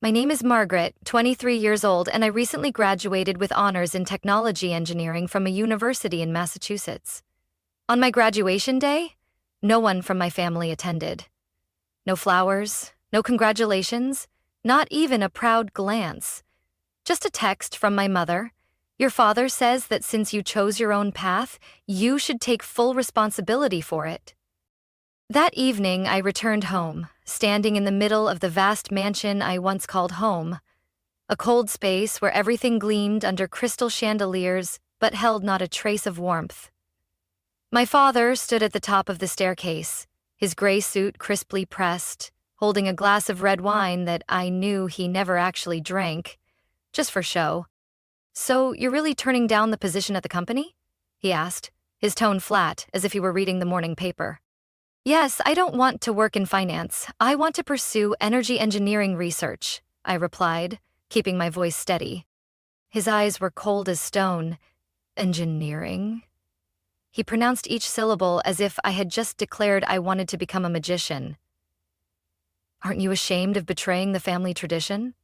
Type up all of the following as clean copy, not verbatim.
My name is Margaret, 23 years old, and I recently graduated with honors in technology engineering from a university in Massachusetts. On my graduation day, no one from my family attended. No flowers, no congratulations, not even a proud glance. Just a text from my mother. Your father says that since you chose your own path, you should take full responsibility for it. That evening, I returned home, standing in the middle of the vast mansion I once called home, a cold space where everything gleamed under crystal chandeliers but held not a trace of warmth. My father stood at the top of the staircase, his gray suit crisply pressed, holding a glass of red wine that I knew he never actually drank, just for show. "So you're really turning down the position at the company?" he asked, his tone flat, as if he were reading the morning paper. "Yes, I don't want to work in finance. I want to pursue energy engineering research," I replied, keeping my voice steady. His eyes were cold as stone. "Engineering?" He pronounced each syllable as if I had just declared I wanted to become a magician. "Aren't you ashamed of betraying the family tradition?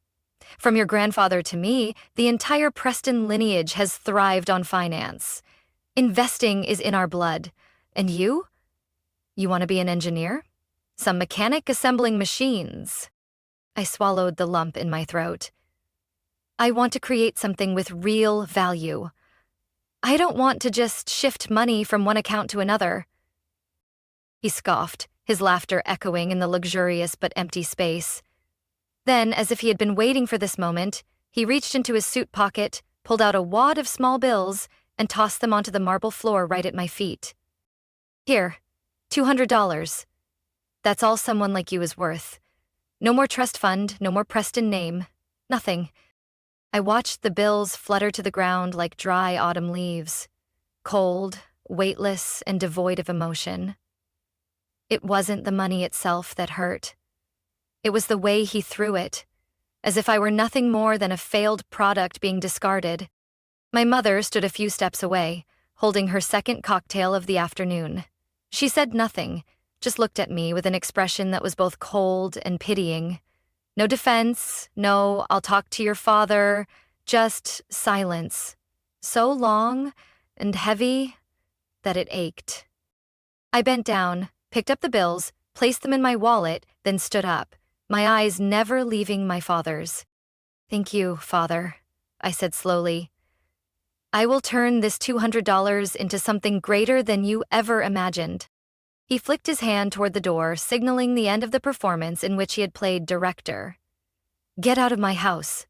From your grandfather to me, the entire Preston lineage has thrived on finance. Investing is in our blood. And you? You want to be an engineer? Some mechanic assembling machines." I swallowed the lump in my throat. "I want to create something with real value. I don't want to just shift money from one account to another." He scoffed, his laughter echoing in the luxurious but empty space. Then, as if he had been waiting for this moment, he reached into his suit pocket, pulled out a wad of small bills, and tossed them onto the marble floor right at my feet. "Here, $200. That's all someone like you is worth. No more trust fund, no more Preston name. Nothing." I watched the bills flutter to the ground like dry autumn leaves, cold, weightless, and devoid of emotion. It wasn't the money itself that hurt. It was the way he threw it, as if I were nothing more than a failed product being discarded. My mother stood a few steps away, holding her second cocktail of the afternoon. She said nothing, just looked at me with an expression that was both cold and pitying. No defense, no "I'll talk to your father," just silence. So long and heavy that it ached. I bent down, picked up the bills, placed them in my wallet, then stood up, my eyes never leaving my father's. "Thank you, Father," I said slowly. "I will turn this $200 into something greater than you ever imagined." He flicked his hand toward the door, signaling the end of the performance in which he had played director. "Get out of my house.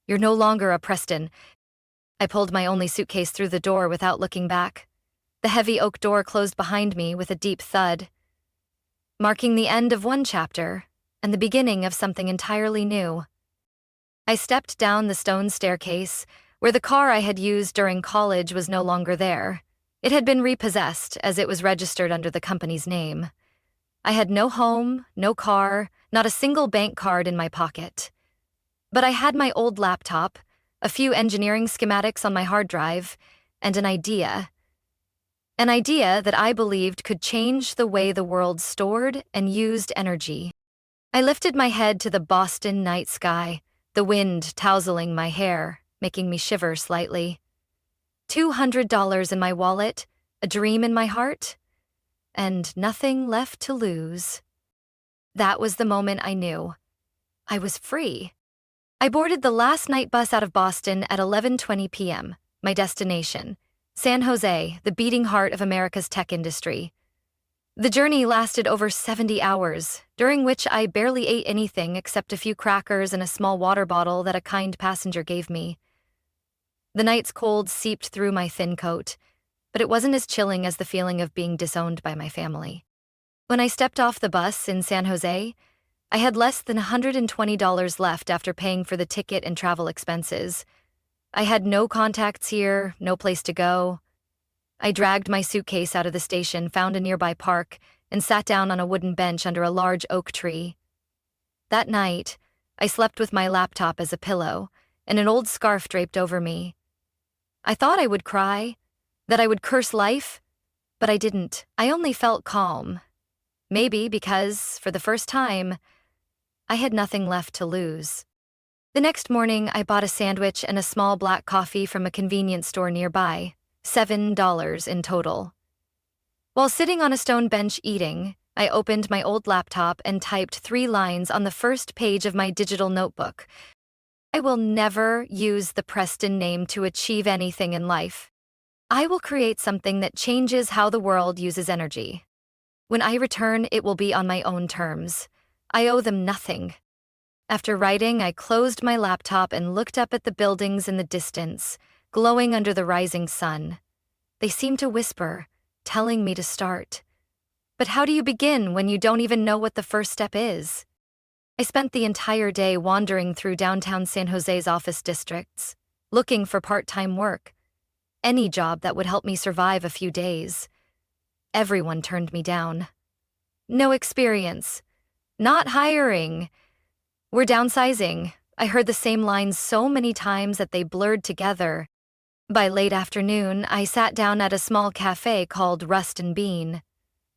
You're no longer a Preston." I pulled my only suitcase through the door without looking back. The heavy oak door closed behind me with a deep thud, marking the end of one chapter and the beginning of something entirely new. I stepped down the stone staircase, where the car I had used during college was no longer there. It had been repossessed, as it was registered under the company's name. I had no home, no car, not a single bank card in my pocket. But I had my old laptop, a few engineering schematics on my hard drive, and an idea. An idea that I believed could change the way the world stored and used energy. I lifted my head to the Boston night sky, the wind tousling my hair, making me shiver slightly. $200 in my wallet, a dream in my heart, and nothing left to lose. That was the moment I knew. I was free. I boarded the last night bus out of Boston at 11:20 p.m., my destination, San Jose, the beating heart of America's tech industry. The journey lasted over 70 hours, during which I barely ate anything except a few crackers and a small water bottle that a kind passenger gave me. The night's cold seeped through my thin coat, but it wasn't as chilling as the feeling of being disowned by my family. When I stepped off the bus in San Jose, I had less than $120 left after paying for the ticket and travel expenses. I had no contacts here, no place to go. I dragged my suitcase out of the station, found a nearby park, and sat down on a wooden bench under a large oak tree. That night, I slept with my laptop as a pillow and an old scarf draped over me. I thought I would cry, that I would curse life, but I didn't. I only felt calm. Maybe because, for the first time, I had nothing left to lose. The next morning, I bought a sandwich and a small black coffee from a convenience store nearby, $7 in total. While sitting on a stone bench eating, I opened my old laptop and typed 3 lines on the first page of my digital notebook. I will never use the Preston name to achieve anything in life. I will create something that changes how the world uses energy. When I return, it will be on my own terms. I owe them nothing. After writing, I closed my laptop and looked up at the buildings in the distance, glowing under the rising sun. They seemed to whisper, telling me to start. But how do you begin when you don't even know what the first step is? I spent the entire day wandering through downtown San Jose's office districts, looking for part-time work, any job that would help me survive a few days. Everyone turned me down. No experience. Not hiring. We're downsizing. I heard the same lines so many times that they blurred together. By late afternoon, I sat down at a small cafe called Rust and Bean.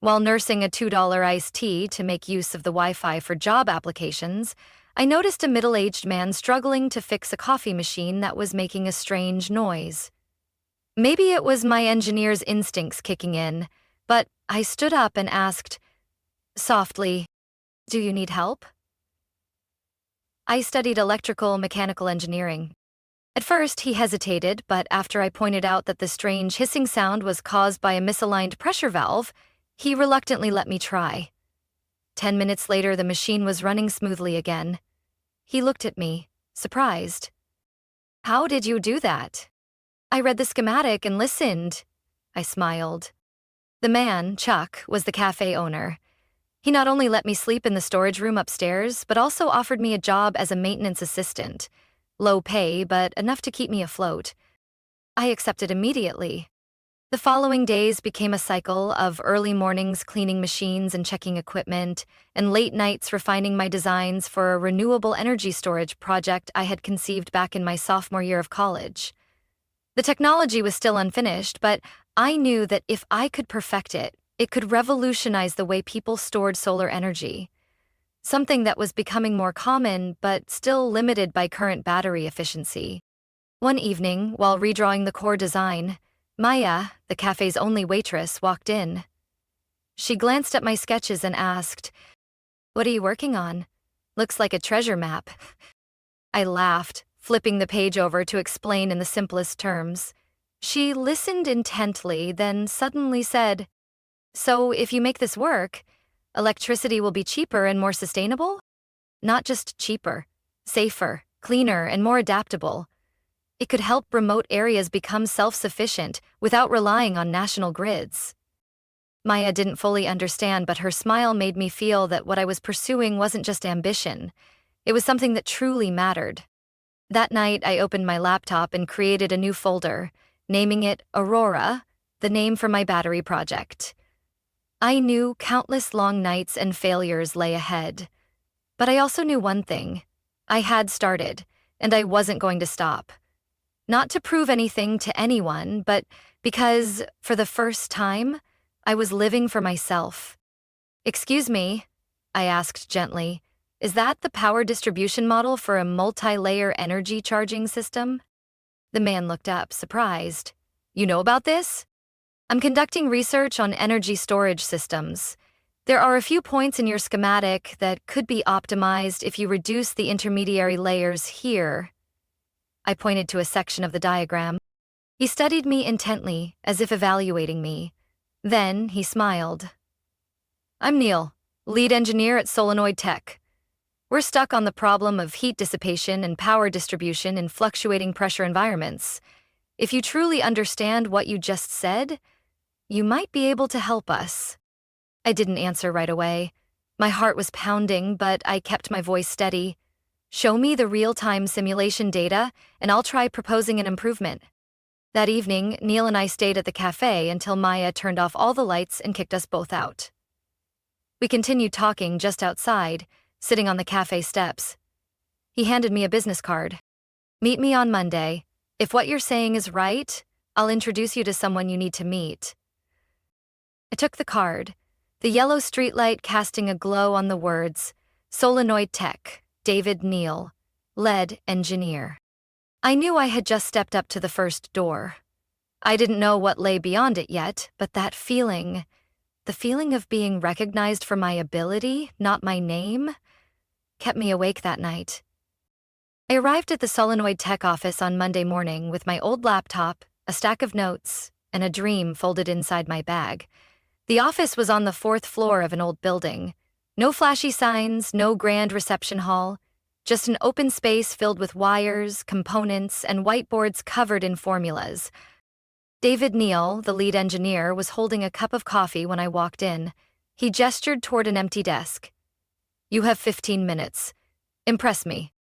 While nursing a $2 iced tea to make use of the Wi-Fi for job applications, I noticed a middle-aged man struggling to fix a coffee machine that was making a strange noise. Maybe it was my engineer's instincts kicking in, but I stood up and asked, softly, "Do you need help?" I studied electrical mechanical engineering. At first, he hesitated, but after I pointed out that the strange hissing sound was caused by a misaligned pressure valve, he reluctantly let me try. 10 minutes later, the machine was running smoothly again. He looked at me, surprised. "How did you do that?" "I read the schematic and listened." I smiled. The man, Chuck, was the cafe owner. He not only let me sleep in the storage room upstairs, but also offered me a job as a maintenance assistant. Low pay, but enough to keep me afloat. I accepted immediately. The following days became a cycle of early mornings cleaning machines and checking equipment, and late nights refining my designs for a renewable energy storage project I had conceived back in my sophomore year of college. The technology was still unfinished, but I knew that if I could perfect it, it could revolutionize the way people stored solar energy. Something that was becoming more common, but still limited by current battery efficiency. One evening, while redrawing the core design, Maya, the cafe's only waitress, walked in. She glanced at my sketches and asked, "What are you working on? Looks like a treasure map." I laughed, flipping the page over to explain in the simplest terms. She listened intently, then suddenly said, "So if you make this work, electricity will be cheaper and more sustainable?" "Not just cheaper, safer, cleaner, and more adaptable. It could help remote areas become self-sufficient without relying on national grids." Maya didn't fully understand, but her smile made me feel that what I was pursuing wasn't just ambition. It was something that truly mattered. That night, I opened my laptop and created a new folder, naming it Aurora, the name for my battery project. I knew countless long nights and failures lay ahead. But I also knew one thing. I had started, and I wasn't going to stop. Not to prove anything to anyone, but because, for the first time, I was living for myself. "Excuse me," I asked gently, "is that the power distribution model for a multi-layer energy charging system?" The man looked up, surprised. "You know about this?" "I'm conducting research on energy storage systems. There are a few points in your schematic that could be optimized if you reduce the intermediary layers here." I pointed to a section of the diagram. He studied me intently, as if evaluating me. Then he smiled. "I'm Neil, lead engineer at Solenoid Tech. We're stuck on the problem of heat dissipation and power distribution in fluctuating pressure environments. If you truly understand what you just said, you might be able to help us." I didn't answer right away. My heart was pounding, but I kept my voice steady. "Show me the real-time simulation data, and I'll try proposing an improvement." That evening, Neil and I stayed at the cafe until Maya turned off all the lights and kicked us both out. We continued talking just outside, sitting on the cafe steps. He handed me a business card. "Meet me on Monday. If what you're saying is right, I'll introduce you to someone you need to meet." I took the card, the yellow streetlight casting a glow on the words, Solenoid Tech, David Neal, lead engineer. I knew I had just stepped up to the first door. I didn't know what lay beyond it yet, but that feeling, the feeling of being recognized for my ability, not my name, kept me awake that night. I arrived at the Solenoid Tech office on Monday morning with my old laptop, a stack of notes, and a dream folded inside my bag. The office was on the 4th floor of an old building. No flashy signs, no grand reception hall, just an open space filled with wires, components, and whiteboards covered in formulas. David Neal, the lead engineer, was holding a cup of coffee when I walked in. He gestured toward an empty desk. "You have 15 minutes. Impress me."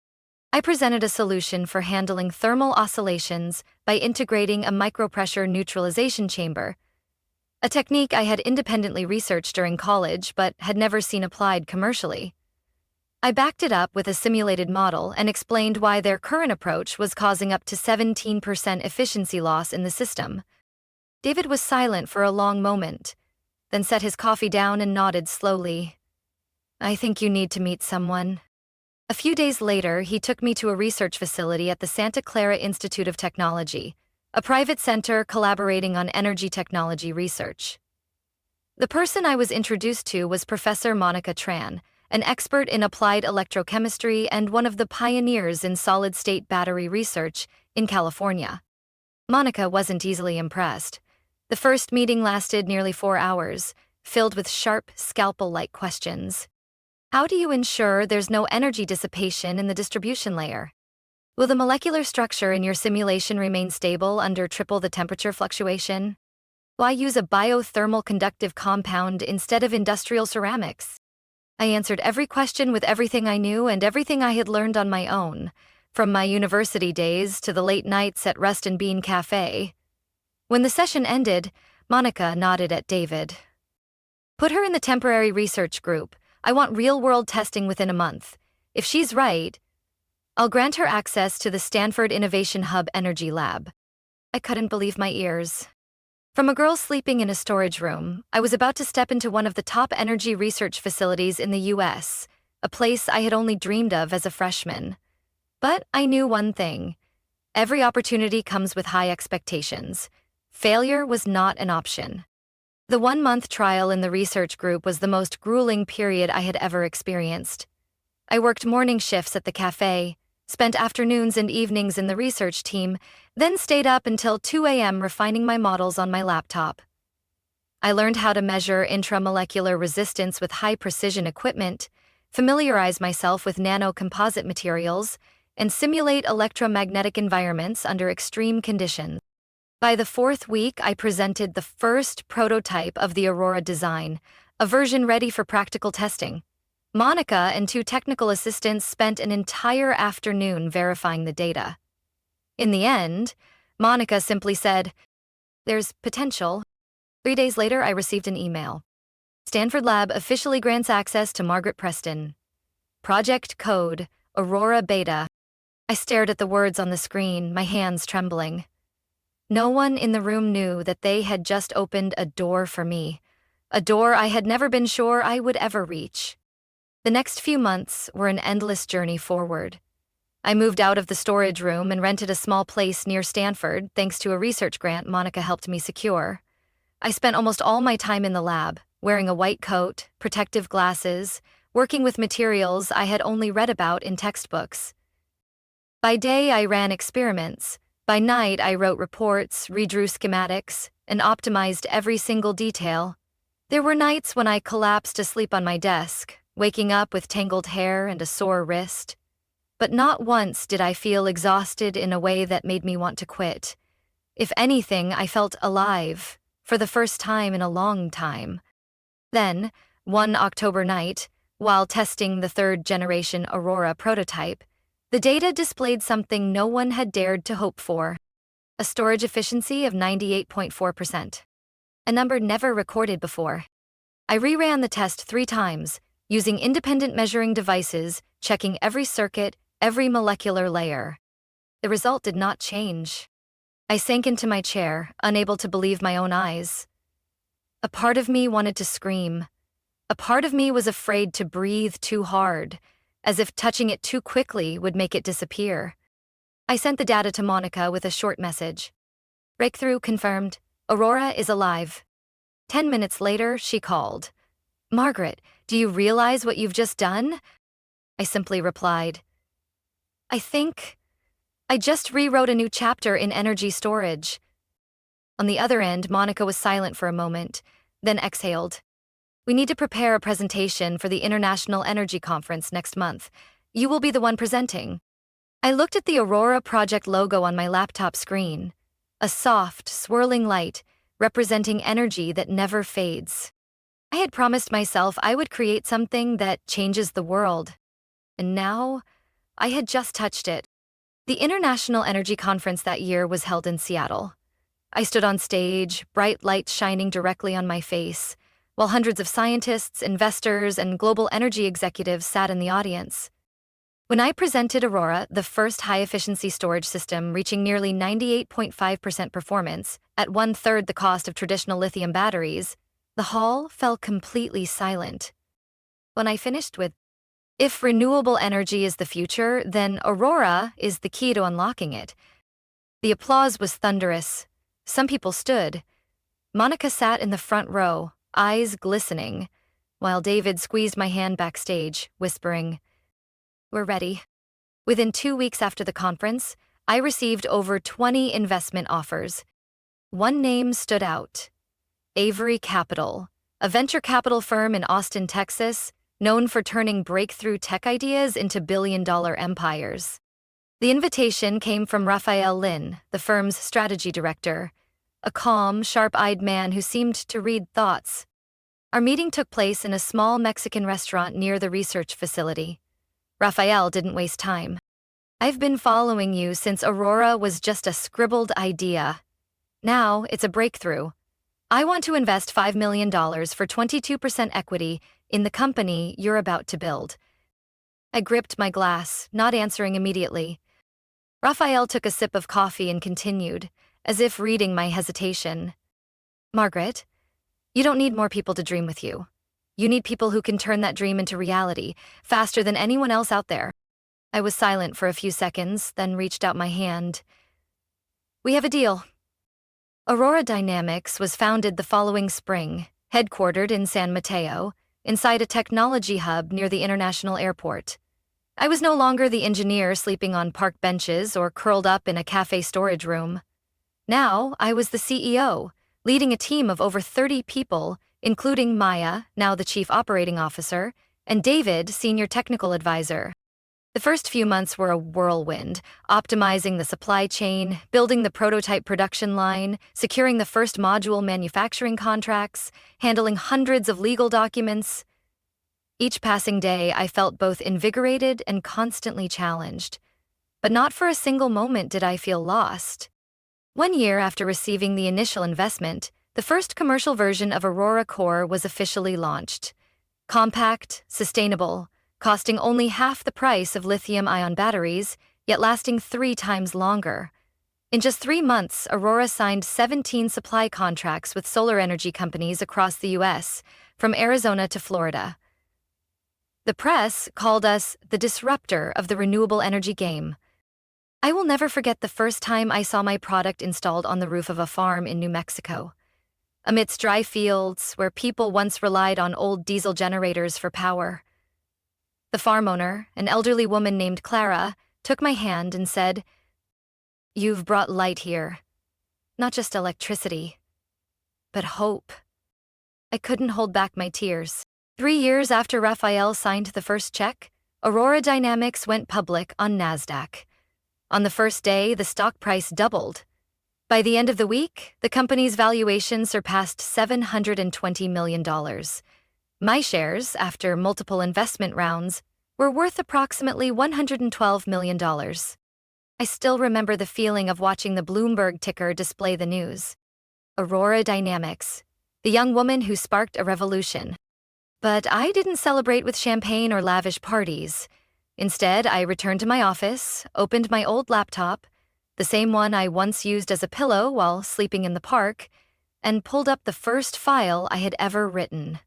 I presented a solution for handling thermal oscillations by integrating a micropressure neutralization chamber, a technique I had independently researched during college but had never seen applied commercially. I backed it up with a simulated model and explained why their current approach was causing up to 17% efficiency loss in the system. David was silent for a long moment, then set his coffee down and nodded slowly. "I think you need to meet someone." A few days later, he took me to a research facility at the Santa Clara Institute of Technology, a private center collaborating on energy technology research. The person I was introduced to was Professor Monica Tran, an expert in applied electrochemistry and one of the pioneers in solid-state battery research in California. Monica wasn't easily impressed. The first meeting lasted nearly 4 hours, filled with sharp, scalpel-like questions. How do you ensure there's no energy dissipation in the distribution layer? Will the molecular structure in your simulation remain stable under triple the temperature fluctuation? Why use a biothermal conductive compound instead of industrial ceramics? I answered every question with everything I knew and everything I had learned on my own, from my university days to the late nights at Rust and Bean Cafe. When the session ended, Monica nodded at David. "Put her in the temporary research group. I want real-world testing within a month. If she's right, I'll grant her access to the Stanford Innovation Hub Energy Lab." I couldn't believe my ears. From a girl sleeping in a storage room, I was about to step into one of the top energy research facilities in the US, a place I had only dreamed of as a freshman. But I knew one thing. Every opportunity comes with high expectations. Failure was not an option. The 1-month trial in the research group was the most grueling period I had ever experienced. I worked morning shifts at the cafe, spent afternoons and evenings in the research team, then stayed up until 2 a.m. refining my models on my laptop. I learned how to measure intramolecular resistance with high-precision equipment, familiarize myself with nanocomposite materials, and simulate electromagnetic environments under extreme conditions. By the 4th week, I presented the first prototype of the Aurora design, a version ready for practical testing. Monica and 2 technical assistants spent an entire afternoon verifying the data. In the end, Monica simply said, "There's potential." 3 days later, I received an email. "Stanford Lab officially grants access to Margaret Preston. Project code, Aurora Beta." I stared at the words on the screen, my hands trembling. No one in the room knew that they had just opened a door for me, a door I had never been sure I would ever reach. The next few months were an endless journey forward. I moved out of the storage room and rented a small place near Stanford thanks to a research grant Monica helped me secure. I spent almost all my time in the lab, wearing a white coat, protective glasses, working with materials I had only read about in textbooks. By day, I ran experiments. By night, I wrote reports, redrew schematics, and optimized every single detail. There were nights when I collapsed asleep on my desk, waking up with tangled hair and a sore wrist. But not once did I feel exhausted in a way that made me want to quit. If anything, I felt alive, for the first time in a long time. Then, one October night, while testing the 3rd-generation Aurora prototype, the data displayed something no one had dared to hope for: a storage efficiency of 98.4%, a number never recorded before. I reran the test 3 times, using independent measuring devices, checking every circuit, every molecular layer. The result did not change. I sank into my chair, unable to believe my own eyes. A part of me wanted to scream. A part of me was afraid to breathe too hard, as if touching it too quickly would make it disappear. I sent the data to Monica with a short message. Breakthrough confirmed. Aurora is alive. 10 minutes later, she called. Margaret, do you realize what you've just done? I simply replied, I think I just rewrote a new chapter in energy storage. On the other end, Monica was silent for a moment, then exhaled. We need to prepare a presentation for the International Energy Conference next month. You will be the one presenting. I looked at the Aurora Project logo on my laptop screen, a soft, swirling light representing energy that never fades. I had promised myself I would create something that changes the world. And now, I had just touched it. The International Energy Conference that year was held in Seattle. I stood on stage, bright lights shining directly on my face, while hundreds of scientists, investors, and global energy executives sat in the audience. When I presented Aurora, the first high-efficiency storage system reaching nearly 98.5% performance at one-third the cost of traditional lithium batteries, the hall fell completely silent. When I finished with, if renewable energy is the future, then Aurora is the key to unlocking it, the applause was thunderous. Some people stood. Monica sat in the front row, eyes glistening, while David squeezed my hand backstage, whispering, We're ready. Within 2 weeks after the conference, I received over 20 investment offers. One name stood out. Avery Capital, a venture capital firm in Austin, Texas, known for turning breakthrough tech ideas into billion-dollar empires. The invitation came from Raphael Lin, the firm's strategy director, a calm, sharp-eyed man who seemed to read thoughts. Our meeting took place in a small Mexican restaurant near the research facility. Raphael didn't waste time. I've been following you since Aurora was just a scribbled idea. Now it's a breakthrough. I want to invest $5 million for 22% equity in the company you're about to build. I gripped my glass, not answering immediately. Raphael took a sip of coffee and continued, as if reading my hesitation. Margaret, you don't need more people to dream with you. You need people who can turn that dream into reality, faster than anyone else out there. I was silent for a few seconds, then reached out my hand. We have a deal. Aurora Dynamics was founded the following spring, headquartered in San Mateo, inside a technology hub near the international airport. I was no longer the engineer sleeping on park benches or curled up in a cafe storage room. Now, I was the CEO, leading a team of over 30 people, including Maya, now the Chief Operating Officer, and David, Senior Technical Advisor. The first few months were a whirlwind, optimizing the supply chain, building the prototype production line, securing the first module manufacturing contracts, handling hundreds of legal documents. Each passing day, I felt both invigorated and constantly challenged. But not for a single moment did I feel lost. 1 year after receiving the initial investment, the first commercial version of Aurora Core was officially launched. Compact, sustainable, costing only half the price of lithium-ion batteries, yet lasting 3 times longer. In just 3 months, Aurora signed 17 supply contracts with solar energy companies across the U.S., from Arizona to Florida. The press called us the disruptor of the renewable energy game. I will never forget the first time I saw my product installed on the roof of a farm in New Mexico. Amidst dry fields where people once relied on old diesel generators for power. The farm owner, an elderly woman named Clara, took my hand and said, "You've brought light here. Not just electricity, but hope." I couldn't hold back my tears. 3 years after Raphael signed the first check, Aurora Dynamics went public on NASDAQ. On the first day, the stock price doubled. By the end of the week, the company's valuation surpassed $720 million. My shares, after multiple investment rounds, were worth approximately $112 million. I still remember the feeling of watching the Bloomberg ticker display the news. Aurora Dynamics, the young woman who sparked a revolution. But I didn't celebrate with champagne or lavish parties. Instead, I returned to my office, opened my old laptop, the same one I once used as a pillow while sleeping in the park, and pulled up the first file I had ever written.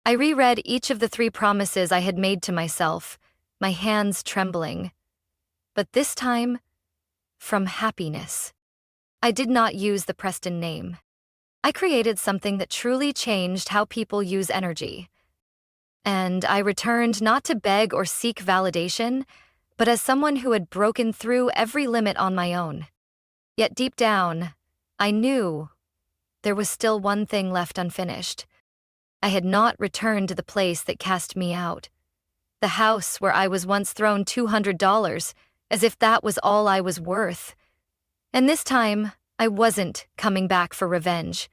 I reread each of the 3 promises I had made to myself, my hands trembling. But this time, from happiness. I did not use the Preston name. I created something that truly changed how people use energy. And I returned not to beg or seek validation, but as someone who had broken through every limit on my own. Yet deep down, I knew there was still one thing left unfinished. I had not returned to the place that cast me out. The house where I was once thrown $200, as if that was all I was worth. And this time, I wasn't coming back for revenge.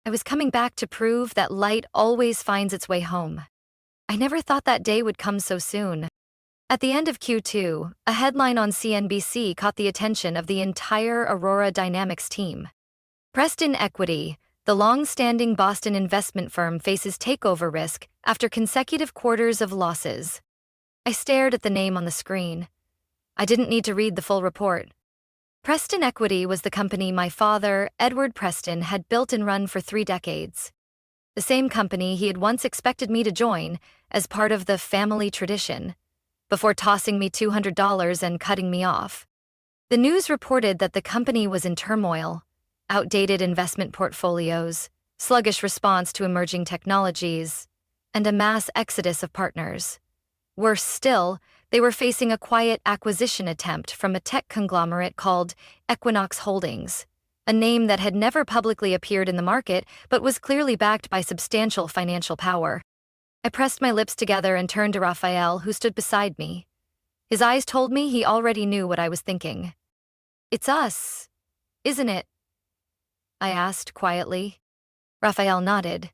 I was coming back to prove that light always finds its way home. I never thought that day would come so soon. At the end of Q2, a headline on CNBC caught the attention of the entire Aurora Dynamics team. Preston Equity, the long-standing Boston investment firm, faces takeover risk after consecutive quarters of losses. I stared at the name on the screen. I didn't need to read the full report. Preston Equity was the company my father, Edward Preston, had built and run for 3 decades. The same company he had once expected me to join as part of the family tradition, before tossing me $200 and cutting me off. The news reported that the company was in turmoil, outdated investment portfolios, sluggish response to emerging technologies, and a mass exodus of partners. Worse still, they were facing a quiet acquisition attempt from a tech conglomerate called Equinox Holdings, a name that had never publicly appeared in the market but was clearly backed by substantial financial power. I pressed my lips together and turned to Raphael, who stood beside me. His eyes told me he already knew what I was thinking. "It's us, isn't it?" I asked quietly. Raphael nodded.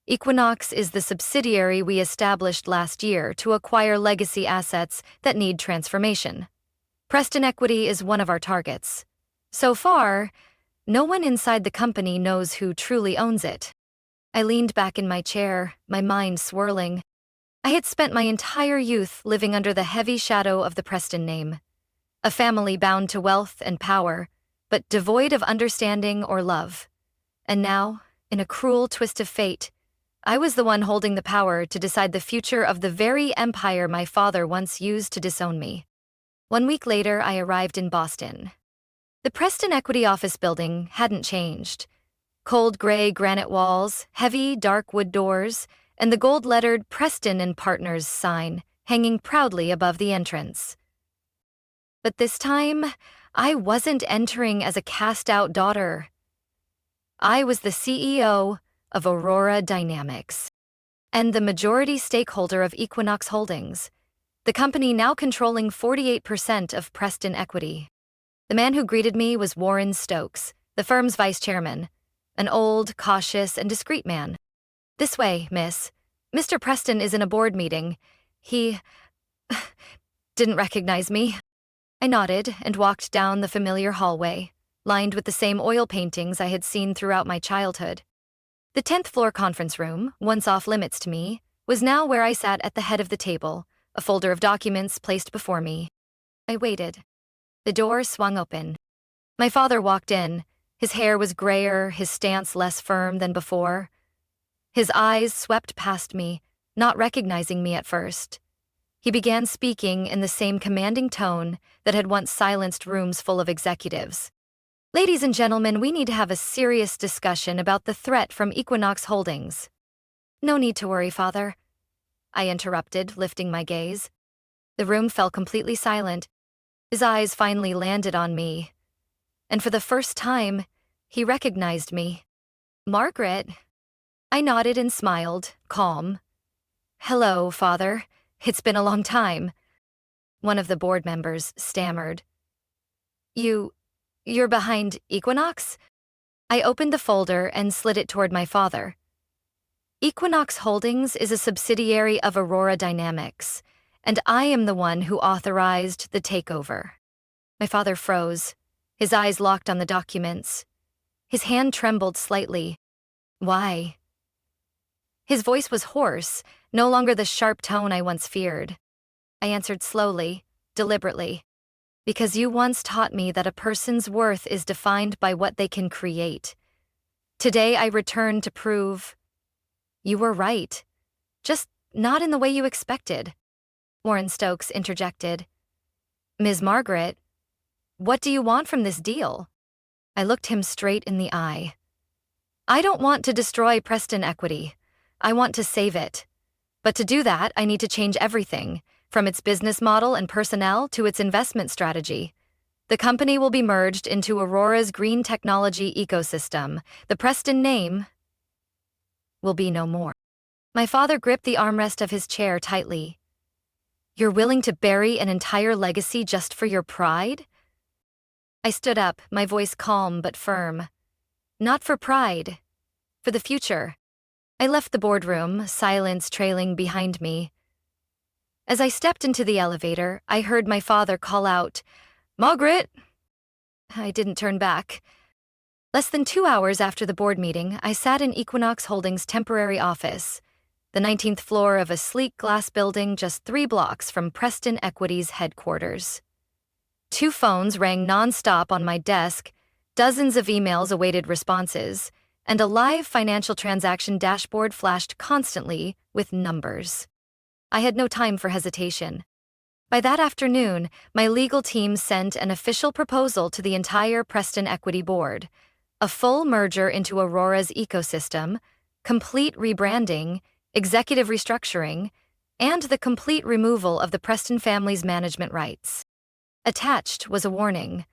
Equinox is the subsidiary we established last year to acquire legacy assets that need transformation. Preston Equity is one of our targets. So far, no one inside the company knows who truly owns it. I leaned back in my chair, my mind swirling. I had spent my entire youth living under the heavy shadow of the Preston name. A family bound to wealth and power, but devoid of understanding or love. And now, in a cruel twist of fate, I was the one holding the power to decide the future of the very empire my father once used to disown me. 1 week later, I arrived in Boston. The Preston Equity office building hadn't changed. Cold gray granite walls, heavy dark wood doors, and the gold-lettered Preston and Partners sign hanging proudly above the entrance. But this time, I wasn't entering as a cast-out daughter. I was the CEO of Aurora Dynamics and the majority stakeholder of Equinox Holdings, the company now controlling 48% of Preston Equity. The man who greeted me was Warren Stokes, the firm's vice chairman, an old, cautious, and discreet man. "This way, miss. Mr. Preston is in a board meeting. He didn't recognize me." I nodded and walked down the familiar hallway, lined with the same oil paintings I had seen throughout my childhood. The 10th floor conference room, once off limits to me, was now where I sat at the head of the table, a folder of documents placed before me. I waited. The door swung open. My father walked in. His hair was grayer, his stance less firm than before. His eyes swept past me, not recognizing me at first. He began speaking in the same commanding tone that had once silenced rooms full of executives. "Ladies and gentlemen, we need to have a serious discussion about the threat from Equinox Holdings." "No need to worry, Father," I interrupted, lifting my gaze. The room fell completely silent. His eyes finally landed on me, and for the first time, he recognized me. "Margaret." I nodded and smiled, calm. "Hello, Father. It's been a long time." One of the board members stammered. You're behind Equinox?" I opened the folder and slid it toward my father. "Equinox Holdings is a subsidiary of Aurora Dynamics, and I am the one who authorized the takeover." My father froze, his eyes locked on the documents. His hand trembled slightly. "Why?" His voice was hoarse, no longer the sharp tone I once feared. I answered slowly, deliberately. "Because you once taught me that a person's worth is defined by what they can create. Today I return to prove You were right. Just not in the way you expected. Warren Stokes interjected. Ms. Margaret, what do you want from this deal? I looked him straight in the eye. I don't want to destroy Preston Equity. I want to save it. But to do that, I need to change everything, from its business model and personnel to its investment strategy. The company will be merged into Aurora's green technology ecosystem. The Preston name will be no more. My father gripped the armrest of his chair tightly. You're willing to bury an entire legacy just for your pride? I stood up, my voice calm but firm. Not for pride. For the future. I left the boardroom, silence trailing behind me. As I stepped into the elevator, I heard my father call out, Margaret! I didn't turn back. Less than 2 hours after the board meeting, I sat in Equinox Holdings' temporary office, the 19th floor of a sleek glass building just 3 blocks from Preston Equity's headquarters. 2 phones rang non-stop on my desk, dozens of emails awaited responses, and a live financial transaction dashboard flashed constantly with numbers. I had no time for hesitation. By that afternoon, my legal team sent an official proposal to the entire Preston Equity Board, a full merger into Aurora's ecosystem, complete rebranding, executive restructuring, and the complete removal of the Preston family's management rights. Attached was a warning.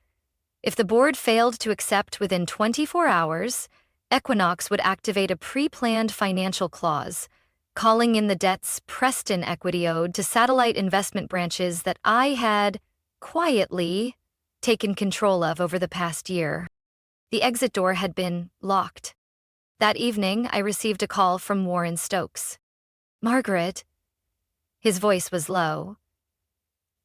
If the board failed to accept within 24 hours, Equinox would activate a pre-planned financial clause, calling in the debts Preston Equity owed to satellite investment branches that I had, quietly, taken control of over the past year. The exit door had been locked. That evening, I received a call from Warren Stokes. Margaret. His voice was low.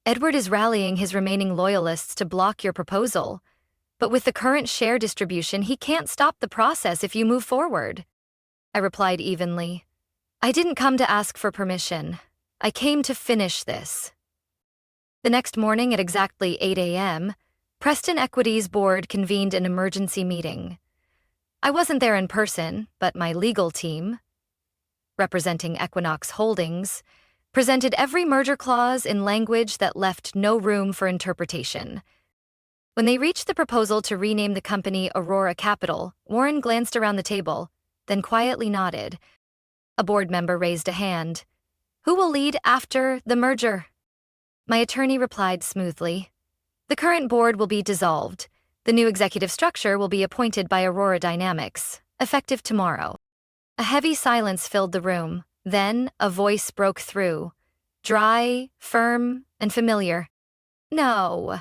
Edward is rallying his remaining loyalists to block your proposal, but with the current share distribution, he can't stop the process if you move forward. I replied evenly. I didn't come to ask for permission. I came to finish this. The next morning at exactly 8 a.m., Preston Equity's board convened an emergency meeting. I wasn't there in person, but my legal team, representing Equinox Holdings, presented every merger clause in language that left no room for interpretation. When they reached the proposal to rename the company Aurora Capital, Warren glanced around the table, then quietly nodded. A board member raised a hand. Who will lead after the merger? My attorney replied smoothly. The current board will be dissolved. The new executive structure will be appointed by Aurora Dynamics, effective tomorrow. A heavy silence filled the room. Then a voice broke through, dry, firm, and familiar. No,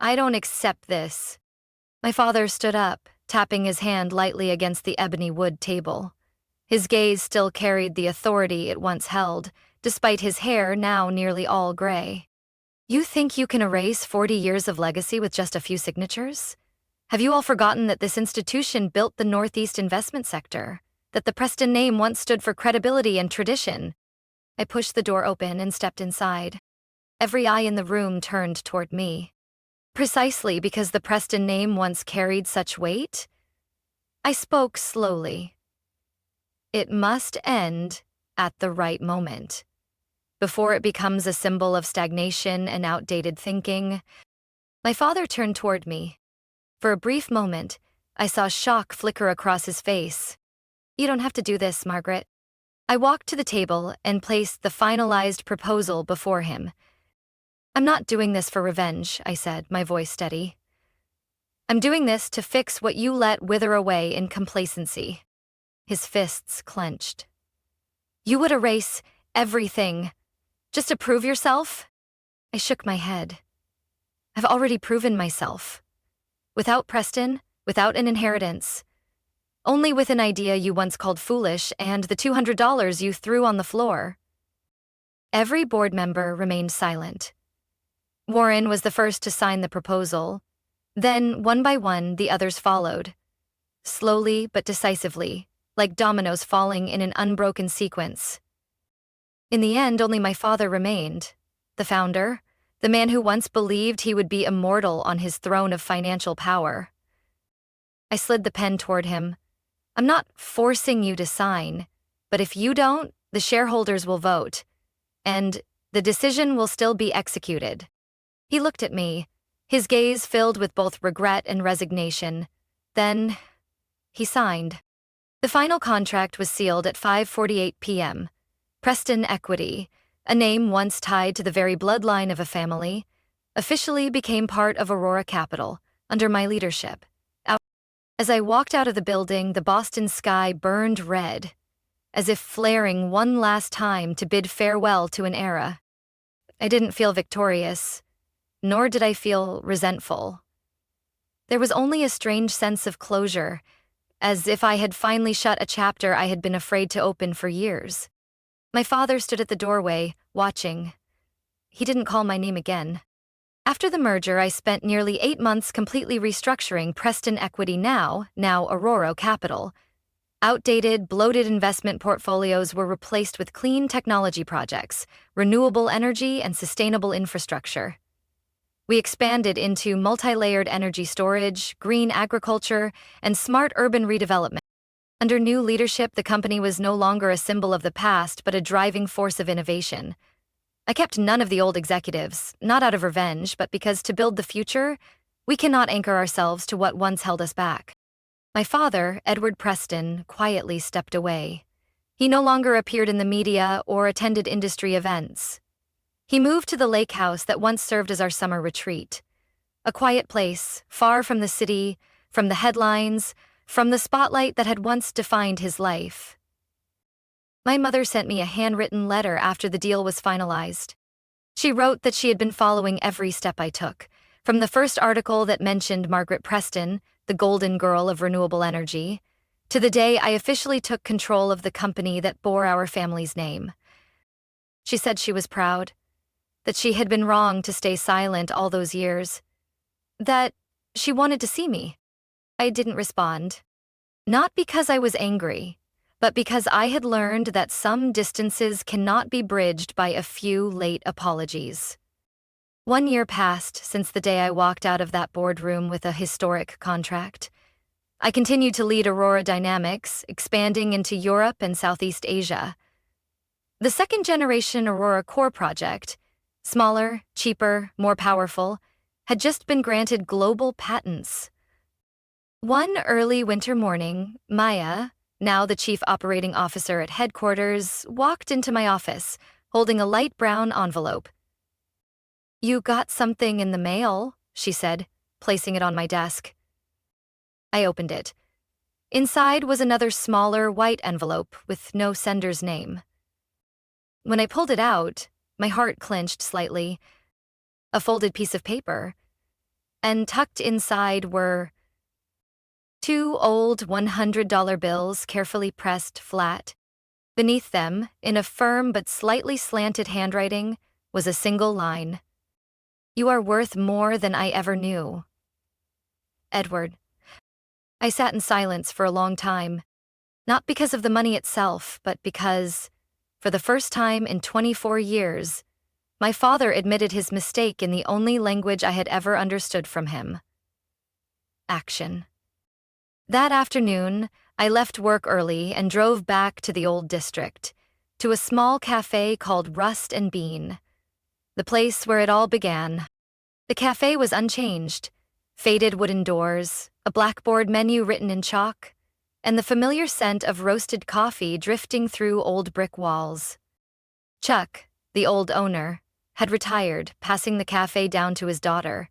I don't accept this. My father stood up, tapping his hand lightly against the ebony wood table. His gaze still carried the authority it once held, despite his hair now nearly all gray. You think you can erase 40 years of legacy with just a few signatures? Have you all forgotten that this institution built the Northeast investment sector? That the Preston name once stood for credibility and tradition? I pushed the door open and stepped inside. Every eye in the room turned toward me. Precisely because the Preston name once carried such weight? I spoke slowly. It must end at the right moment. Before it becomes a symbol of stagnation and outdated thinking. My father turned toward me. For a brief moment, I saw shock flicker across his face. You don't have to do this, Margaret. I walked to the table and placed the finalized proposal before him. I'm not doing this for revenge, I said, my voice steady. I'm doing this to fix what you let wither away in complacency. His fists clenched. You would erase everything, just to prove yourself? I shook my head. I've already proven myself. Without Preston, without an inheritance. Only with an idea you once called foolish and the $200 you threw on the floor. Every board member remained silent. Warren was the first to sign the proposal. Then, one by one, the others followed. Slowly but decisively, like dominoes falling in an unbroken sequence. In the end, only my father remained, the founder, the man who once believed he would be immortal on his throne of financial power. I slid the pen toward him. I'm not forcing you to sign. But if you don't, the shareholders will vote, and the decision will still be executed." He looked at me, his gaze filled with both regret and resignation. Then he signed. The final contract was sealed at 5:48 p.m. Preston Equity, a name once tied to the very bloodline of a family, officially became part of Aurora Capital under my leadership. As I walked out of the building, the Boston sky burned red, as if flaring one last time to bid farewell to an era. I didn't feel victorious, nor did I feel resentful. There was only a strange sense of closure, as if I had finally shut a chapter I had been afraid to open for years. My father stood at the doorway, watching. He didn't call my name again. After the merger, I spent nearly 8 months completely restructuring Preston Equity, now Aurora Capital. Outdated, bloated investment portfolios were replaced with clean technology projects, renewable energy, and sustainable infrastructure. We expanded into multi-layered energy storage, green agriculture, and smart urban redevelopment. Under new leadership, the company was no longer a symbol of the past, but a driving force of innovation. I kept none of the old executives, not out of revenge, but because to build the future, we cannot anchor ourselves to what once held us back. My father, Edward Preston, quietly stepped away. He no longer appeared in the media or attended industry events. He moved to the lake house that once served as our summer retreat. A quiet place, far from the city, from the headlines, from the spotlight that had once defined his life. My mother sent me a handwritten letter after the deal was finalized. She wrote that she had been following every step I took, from the first article that mentioned Margaret Preston, the golden girl of renewable energy, to the day I officially took control of the company that bore our family's name. She said she was proud, that she had been wrong to stay silent all those years, that she wanted to see me. I didn't respond. Not because I was angry, but because I had learned that some distances cannot be bridged by a few late apologies. 1 year passed since the day I walked out of that boardroom with a historic contract. I continued to lead Aurora Dynamics, expanding into Europe and Southeast Asia. The second-generation Aurora Core project, smaller, cheaper, more powerful, had just been granted global patents. One early winter morning, Maya, now the chief operating officer at headquarters, walked into my office, holding a light brown envelope. "You got something in the mail," she said, placing it on my desk. I opened it. Inside was another smaller white envelope with no sender's name. When I pulled it out, my heart clenched slightly. A folded piece of paper. And tucked inside were 2 old $100 bills carefully pressed flat. Beneath them, in a firm but slightly slanted handwriting, was a single line. "You are worth more than I ever knew. Edward." I sat in silence for a long time, not because of the money itself, but because, for the first time in 24 years, my father admitted his mistake in the only language I had ever understood from him. Action. That afternoon, I left work early and drove back to the old district, to a small cafe called Rust and Bean, the place where it all began. The cafe was unchanged, faded wooden doors, a blackboard menu written in chalk, and the familiar scent of roasted coffee drifting through old brick walls. Chuck, the old owner, had retired, passing the cafe down to his daughter.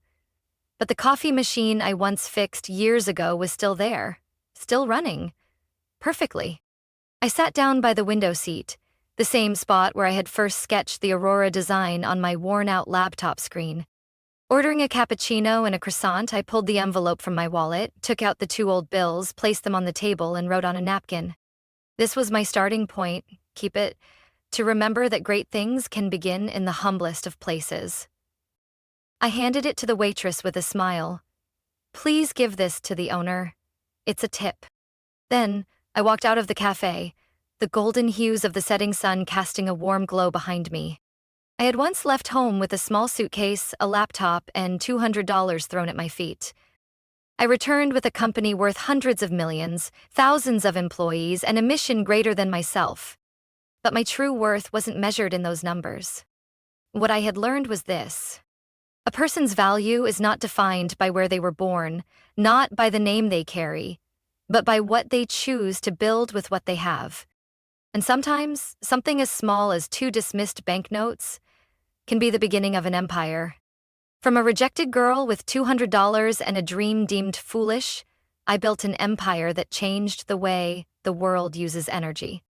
But the coffee machine I once fixed years ago was still there, still running, perfectly. I sat down by the window seat, the same spot where I had first sketched the Aurora design on my worn-out laptop screen. Ordering a cappuccino and a croissant, I pulled the envelope from my wallet, took out the 2 old bills, placed them on the table, and wrote on a napkin. This was my starting point, keep it, to remember that great things can begin in the humblest of places. I handed it to the waitress with a smile. "Please give this to the owner. It's a tip." Then, I walked out of the cafe, the golden hues of the setting sun casting a warm glow behind me. I had once left home with a small suitcase, a laptop, and $200 thrown at my feet. I returned with a company worth hundreds of millions, thousands of employees, and a mission greater than myself. But my true worth wasn't measured in those numbers. What I had learned was this: a person's value is not defined by where they were born, not by the name they carry, but by what they choose to build with what they have. And sometimes, something as small as 2 dismissed banknotes can be the beginning of an empire. From a rejected girl with $200 and a dream deemed foolish, I built an empire that changed the way the world uses energy.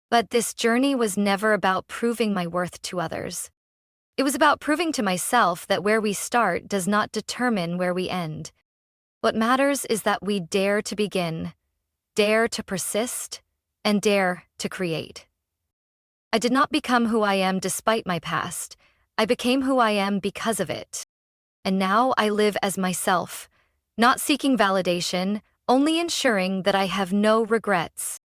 But this journey was never about proving my worth to others. It was about proving to myself that where we start does not determine where we end. What matters is that we dare to begin, dare to persist, and dare to create. I did not become who I am despite my past. I became who I am because of it. And now I live as myself, not seeking validation, only ensuring that I have no regrets.